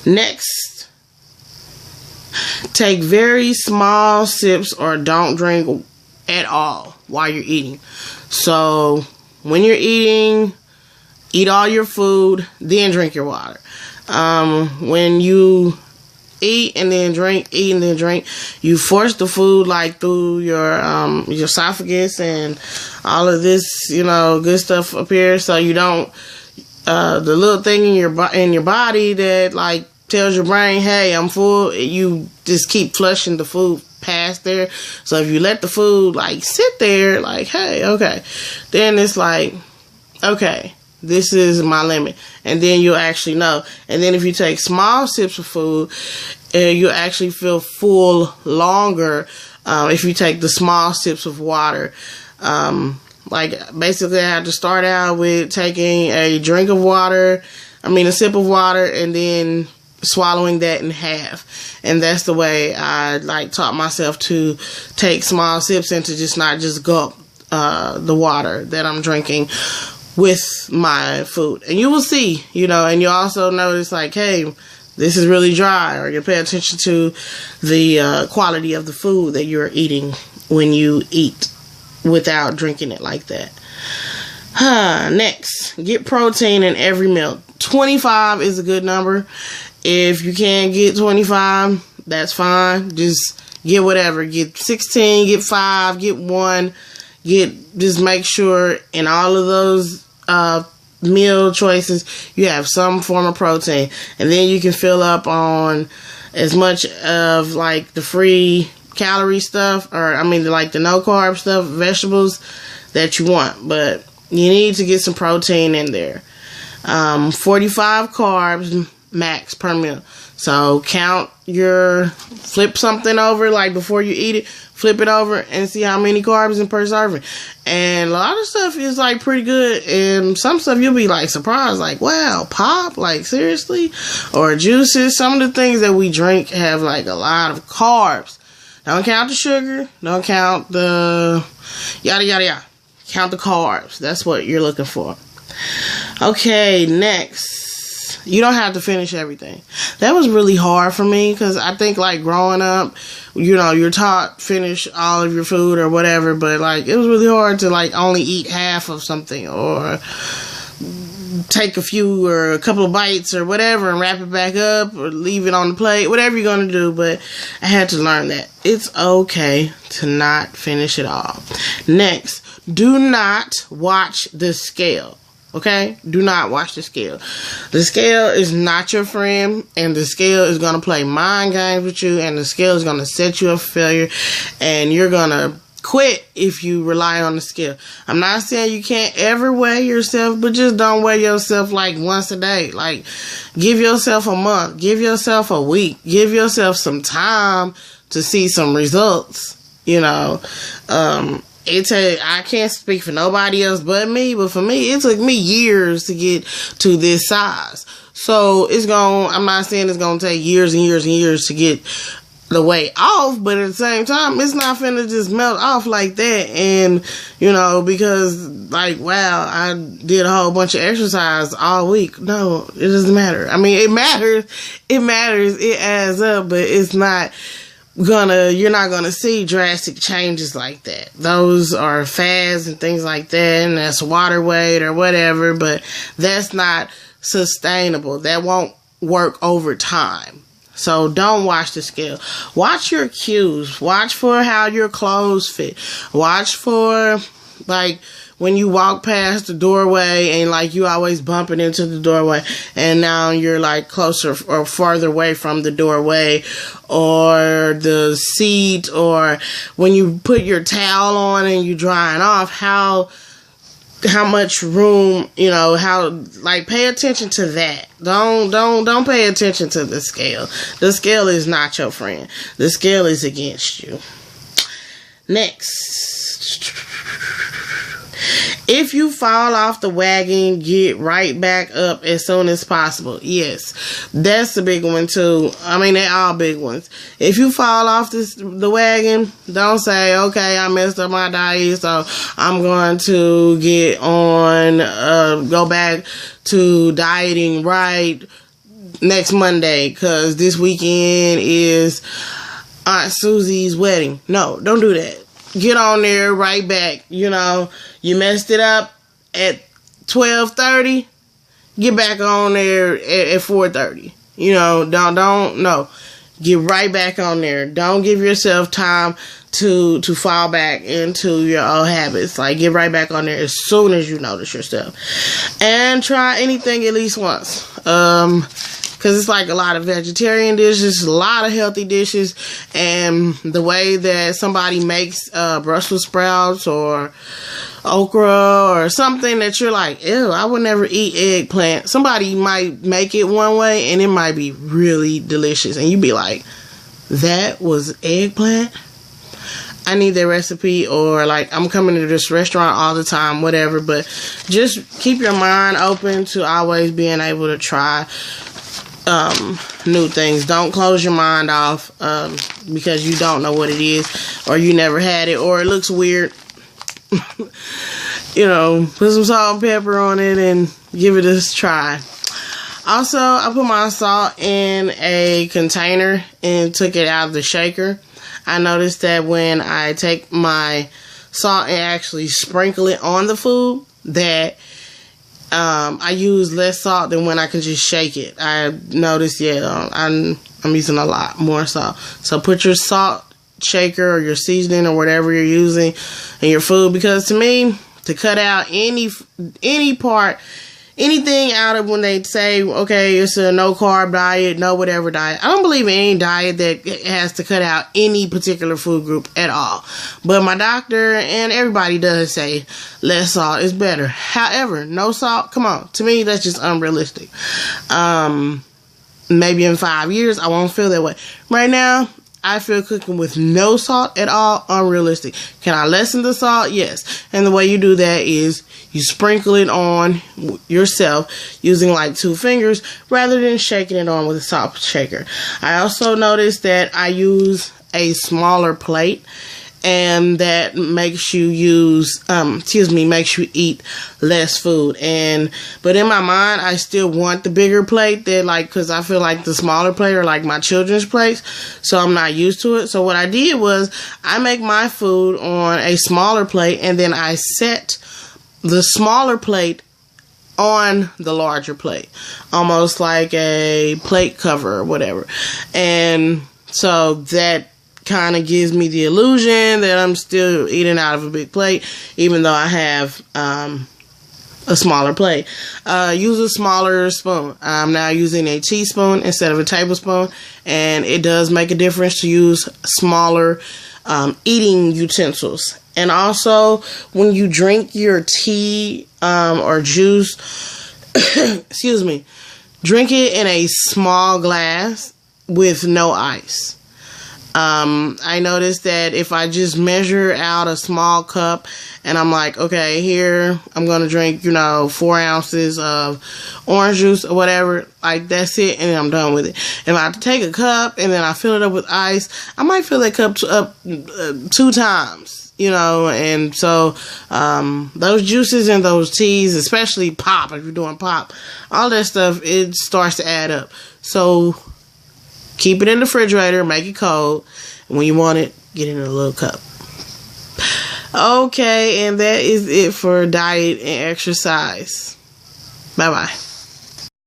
Next, take very small sips or don't drink at all while you're eating. So when you're eating, eat all your food, then drink your water. When you eat and then drink, you force the food like through your esophagus and all of this, good stuff up here. So you don't, the little thing in your body that like tells your brain, hey, I'm full, you just keep flushing the food past there. So if you let the food like sit there, like, hey, okay, then it's like, okay, this is my limit. And then you'll actually know. And then if you take small sips of food, you'll actually feel full longer if you take the small sips of water. Like, basically, I had to start out with taking a sip of water, and then swallowing that in half. And that's the way I, taught myself to take small sips and to just not just gulp the water that I'm drinking with my food. And you will see, and you also notice like, hey, this is really dry, or you pay attention to the quality of the food that you're eating when you eat without drinking it like that. Next, get protein in every meal. 25 is a good number. If you can't get 25, that's fine. Just get whatever. Get 16, get 5, get 1. Just make sure in all of those meal choices you have some form of protein, and then you can fill up on as much of like the free calorie stuff, or the no carb stuff, vegetables that you want, but you need to get some protein in there. 45 carbs max per meal. So flip something over, like before you eat it, flip it over and see how many carbs in per serving. And a lot of stuff is like pretty good, and some stuff you'll be like surprised, like, wow, pop, like seriously? Or juices. Some of the things that we drink have like a lot of carbs. Don't count the sugar, don't count the yada yada yada. Count the carbs. That's what you're looking for. Okay, next. You don't have to finish everything. That was really hard for me, because I think like growing up, you're taught finish all of your food or whatever, but like it was really hard to like only eat half of something, or take a few or a couple of bites or whatever and wrap it back up or leave it on the plate, whatever you're going to do. But I had to learn that it's okay to not finish it all. Next, do not watch the scale. Okay? Do not watch the scale. The scale is not your friend, and the scale is going to play mind games with you, and the scale is going to set you up for failure, and you're going to quit if you rely on the scale. I'm not saying you can't ever weigh yourself, but just don't weigh yourself like once a day. Like, give yourself a month, give yourself a week, give yourself some time to see some results, I can't speak for nobody else but me, but for me, it took me years to get to this size. So I'm not saying it's going to take years and years and years to get the weight off, but at the same time, it's not finna just melt off like that. And, because like, wow, I did a whole bunch of exercise all week. No, it doesn't matter. It matters. It adds up, but it's not you're not gonna see drastic changes like that. Those are fads and things like that, and that's water weight or whatever, but that's not sustainable. That won't work over time. So don't watch the scale. Watch your cues. Watch for how your clothes fit. Watch for like when you walk past the doorway and like you always bumping into the doorway, and now you're like closer or farther away from the doorway or the seat, or when you put your towel on and you drying off, how much room, pay attention to that. Don't pay attention to the scale. The scale is not your friend. The scale is against you. Next. If you fall off the wagon, get right back up as soon as possible. Yes, that's the big one too. They're all big ones. If you fall off the wagon, don't say, okay, I messed up my diet, so I'm going to go back to dieting right. next Monday because this weekend is Aunt Susie's wedding. No, don't do that. Get on there right back. You know, you messed it up at 12:30. Get back on there at 4:30. You know, no. Get right back on there. Don't give yourself time to fall back into your old habits. Like, get right back on there as soon as you notice yourself. And try anything at least once. Because it's like a lot of vegetarian dishes, a lot of healthy dishes, and the way that somebody makes Brussels sprouts or okra or something that you're like, ew, I would never eat eggplant. Somebody might make it one way and it might be really delicious. And you'd be like, that was eggplant? I need that recipe, or like, I'm coming to this restaurant all the time, whatever. But just keep your mind open to always being able to try new things. Don't close your mind off because you don't know what it is, or you never had it, or it looks weird. You know, put some salt and pepper on it and give it a try. Also, I put my salt in a container and took it out of the shaker. I noticed that when I take my salt and actually sprinkle it on the food, that I use less salt than when I can just shake it. I noticed, I'm using a lot more salt. So put your salt shaker or your seasoning or whatever you're using in your food, because to me, to cut out any part, anything out of when they say, okay, it's a no carb diet, no whatever diet. I don't believe in any diet that has to cut out any particular food group at all. But my doctor and everybody does say less salt is better. However, no salt, come on. To me, that's just unrealistic. Maybe in 5 years, I won't feel that way. Right now, I feel cooking with no salt at all unrealistic. Can I lessen the salt? Yes. And the way you do that is you sprinkle it on yourself using like 2 fingers rather than shaking it on with a salt shaker. I also noticed that I use a smaller plate, and that makes you makes you eat less food. But in my mind, I still want the bigger plate, because I feel like the smaller plate are like my children's plates, so I'm not used to it. So what I did was I make my food on a smaller plate, and then I set the smaller plate on the larger plate, almost like a plate cover or whatever. And so that kind of gives me the illusion that I'm still eating out of a big plate, even though I have a smaller plate. Use a smaller spoon. I'm now using a teaspoon instead of a tablespoon, and it does make a difference to use smaller eating utensils. And also, when you drink your tea or juice, excuse me, drink it in a small glass with no ice. I noticed that if I just measure out a small cup and I'm like, okay, here I'm going to drink, 4 ounces of orange juice or whatever, like that's it, and then I'm done with it. If I take a cup and then I fill it up with ice, I might fill that cup up 2 times, and so those juices and those teas, especially pop, if you're doing pop, all that stuff, it starts to add up. So keep it in the refrigerator, make it cold. When you want it, get it in a little cup. Okay, and that is it for diet and exercise. Bye-bye.